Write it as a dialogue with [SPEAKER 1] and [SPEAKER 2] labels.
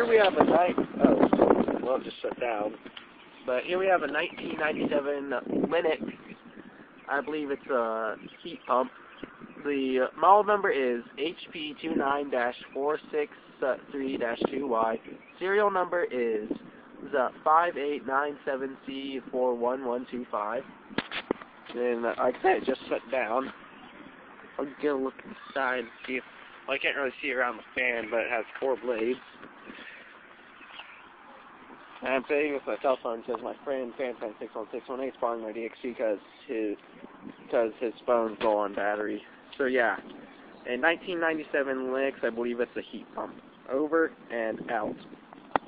[SPEAKER 1] here we have a well, it just shut down. But here we have a 1997 Lennox. I believe it's a heat pump. The model number is HP29-463-2Y. Serial number is the 5897C41125. And like I said, it just shut down. I'll get a look inside and see if, well, I can't really see around the fan, but it has 4 blades. And I'm saying with my cell phone because my friend FanFan61618 is borrowing my DXG because his phone's low on battery. So yeah, in 1997 Lennox, I believe it's a heat pump. Over and out.